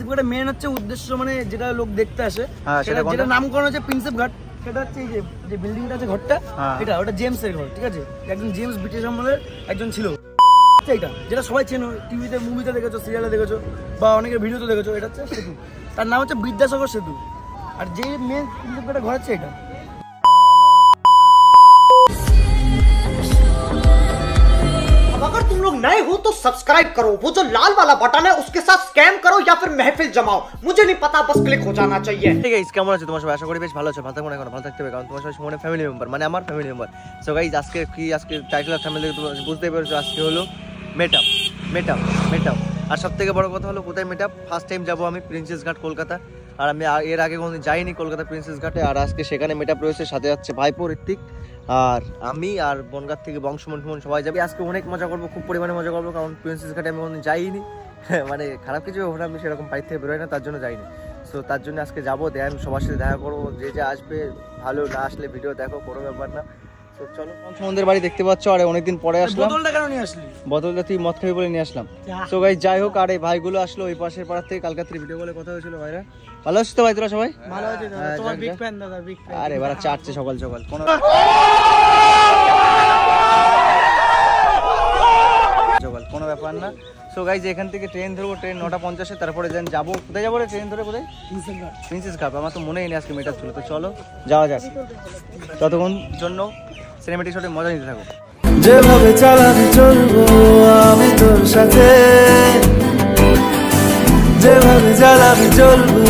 Prinsep ঘাটের main হচ্ছে উদ্দেশ্য, মানে যেটা লোক দেখতে আসে, যেটা নামকরণ হচ্ছে প্রিন্সেপ ঘাট, সেটা হচ্ছে এই যে বিল্ডিংটা আছে, ঘরটা, এটা ওটা জেমস এর ঘর, ঠিক আছে? একজন জেমস ব্রিটিশ আমলের একজন ছিল। এটা যেটা সবাই চেনো, টিভিতে মুভিতে দেখেছো, সিরিয়ালে দেখেছো, বা অনেকের ভিডিওতে দেখেছো। এটা হচ্ছে সেতু, তার নাম হচ্ছে বিদ্যাসাগর সেতু। আর যে মেন প্রিন্সেপ ঘাটের ঘর হচ্ছে এটা। अगर तुम लोग नए हो तो सब्सक्राइब करो, वो जो लाल वाला बटन है उसके साथ स्कैम करो या फिर महफिल जमाओ, मुझे नहीं पता, बस क्लिक हो जाना चाहिए। ঠিক আছে, কেমন আছো তোমার সবাই? আশা করি বেশ ভালো আছো। ভালো থাকো না, ভালো থাকতে হবে, কারণ তোমার সবাই সুমনের ফ্যামিলি মেম্বার, মানে আমার ফ্যামিলি মেম্বার। সো গাইস, আজকে টাইটেল আর থাম্বনেল দেখে তোমরা বুঝতেই পেরেছো, আজকে হলো মেটআপ। আর সবথেকে বড় কথা হলো কোথায় মেটআপ? ফার্স্ট টাইম যাবো আমি প্রিন্সেস ঘাট, কলকাতা। আর আমি এর আগে কোনোদিন যাইনি কলকাতা প্রিন্সেস ঘাটে। আর আজকে সেখানে মেটআপ রয়েছে, সাথে যাচ্ছে ভাইপো ঋত্বিক, আর আমি আর বনগাঁ থেকে বংশমন সবাই যাবে। আজকে অনেক মজা করবো, খুব পরিমাণে মজা করবো, কারণ প্রিন্সেস ঘাটে আমি কোনোদিন যাইনি। মানে খারাপ কিছু ওখানে আমি সেরকম বাড়ি থেকে বেরোয় না, তার জন্য যাইনি। সো তার জন্য আজকে যাবো, আমি সবার সাথে দেখা করবো। যে আসবে ভালো, না আসলে ভিডিও দেখো, কোনো ব্যাপার না। তো চলো, বংশমনদের বাড়ি দেখতে পাচ্ছ। আর অনেকদিন পরে আসলাম। বোতলটা কেন নিয়ে আসলি? বোতলটা তুই মদ খাবি বলে নিয়ে আসলাম। তো গাইস, যাই হোক, আর এই ভাইগুলো আসলো ওই পাশের পাড়ার থেকে, কালকে রাত্রে ভিডিও কলে কথা হয়েছিল। ভাইরা ভালো আছিস তো? ভাই তোরা সবাই ভালো আছে? তোমার বিগ ফ্যান দাদা, বিগ ফ্যান। আরে এবার চাটছে সকাল কোনো ব্যাপার না। সো গাইজ, এখান থেকে ট্রেন ধরবো, ট্রেন 9:50, তারপরে দেন যাবো। কোথায় যাবো রে ট্রেন ধরে? কোথায়? প্রিন্সেস ঘাট। আমার তো মনেই নেই আজকে মেটার ছিল। তো চলো যাওয়া যাক, ততক্ষণ জন্য সিনেমেটিক শটে মজা নিতে থাকো। যেভাবে চালাবি চলবো আমি তোর সাথে, যেভাবে চালাবি চলবো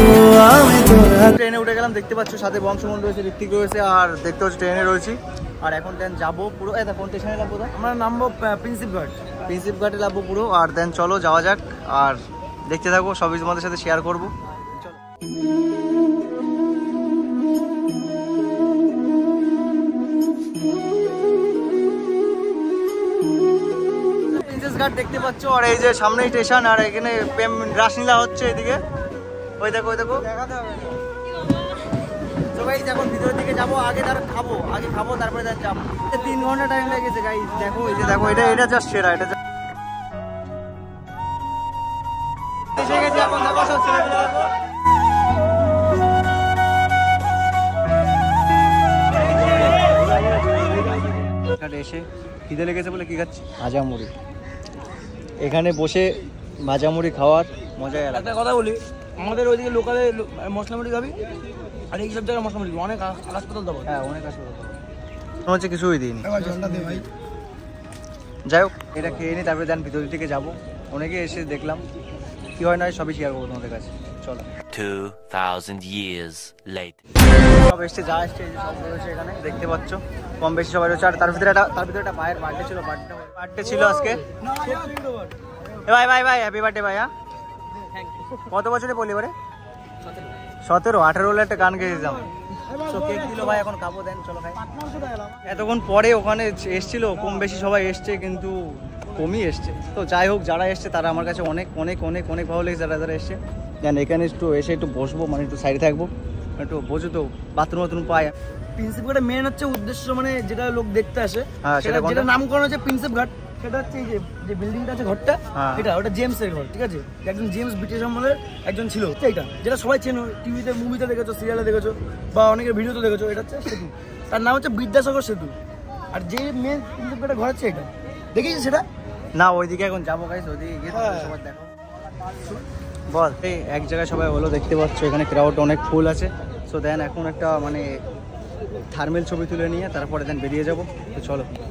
আমি তোর হাতে। ট্রেনে উঠে গেলাম, দেখতে পাচ্ছ সাথে বংশমন রয়েছে, ঋত্বিক রয়েছে, আর দেখতে পাচ্ছ ট্রেনে রয়েছি। আর এখন দেন যাবো পুরো, কোন স্টেশনে যাবো? আমরা নামবো প্রিন্সেপ ঘাটে যাবো পুরো। আর দেন চলো যাওয়া যাক, আর দেখতে থাকো, সবই তোমাদের সাথে শেয়ার করবো। প্রিন্সেস ঘাট দেখতে পাচ্ছ, আর এই যে সামনে স্টেশন, আর এখানে প্রেম রাসলীলা হচ্ছে এদিকে। ওই দেখো দেখাতে হবে। তো গাইস, এখন ভিতরের দিকে যাবো, আগে খাবো, তারপরে দেন যাবো। 3 ঘন্টা টাইম লেগেছে গাইস। দেখো এই যে দেখো, এটা জাস্ট সেরা। এটা এসে গেছে, এখন দেখো সব ছেলে এসে খিদে লেগেছে বলে কি খাচ্ছি? ভাজামুড়ি। এখানে বসে ভাজামুড়ি খাওয়ার মজাই আলাদা। একটা কথা বলি, আমাদের ওইদিকে লোকালে মশলা মুড়ি খাবি, আর এই সব জায়গায় মশলা মুড়ি অনেক হাসপাতাল দেবো। হ্যাঁ, অনেক হাসপাতাল দেবো, হচ্ছে কিছুই দিইনি। যাই হোক, এটা খেয়ে নিই, তারপরে দেন ভিতরের দিকে যাবো। অনেকে এসে দেখলাম, কি হয় না সবই শেয়ার করবো তোমাদের কাছে। চলো। 2000 years later, সব এসছে, যা এসছে সব রয়েছে এখানে, দেখতে পাচ্ছ কম বেশি সবাই রয়েছে। আর তার ভিতরে একটা ভাইয়ের বার্থডে ছিল আজকে। ভাই হ্যাপি বার্থডে ভাই। কত বছরে বলি এবারে? 17, 18 হলে একটা গান গেয়ে দিতাম। তো কেক দিল ভাই, এখন খাবো, দেন চলো খাই। এতক্ষণ পরে ওখানে এসছিল, কম বেশি সবাই এসছে, কিন্তু কমই এসছে। তো যাই হোক, যারা এসছে তারা আমার কাছে অনেক অনেক অনেক অনেক ভালো লেগেছে। যারা এসছে দেন এখানে একটু বসবো, মানে একটু সাইডে থাকবো, একটু বসে তো বাথরুম পায়। প্রিন্সেপ ঘাটের মেন হচ্ছে উদ্দেশ্য, মানে যেটা লোক দেখতে আসে, যেটা নামকরণ হচ্ছে প্রিন্সেপ ঘাট, সেটা হচ্ছে এই যে বিল্ডিংটা আছে, ঘরটা, এটা ওটা জেমস এর ঘর, ঠিক আছে? একজন জেমস ব্রিটিশ আমলের একজন ছিল। এটা যেটা সবাই চেনো, টিভিতে মুভিতে দেখেছো, সিরিয়ালে দেখেছো, বা অনেকের ভিডিওতে দেখেছো। এটা হচ্ছে সেতু, তার নাম হচ্ছে বিদ্যাসাগর সেতু। আর যে মেন প্রিন্সেপ ঘাটের ঘর হচ্ছে এটা, দেখেছিস সেটা? না, ওইদিকে এখন যাবো গাইস, ওইদিকে গিয়ে সবাই দেখো। বল, এই এক জায়গায় সবাই হলো, দেখতে পাচ্ছ এখানে ক্রাউড অনেক ফুল আছে। সো দেন এখন একটা মানে থার্মেল ছবি তুলে নিয়ে তারপরে দেন বেরিয়ে যাবো। তো চলো।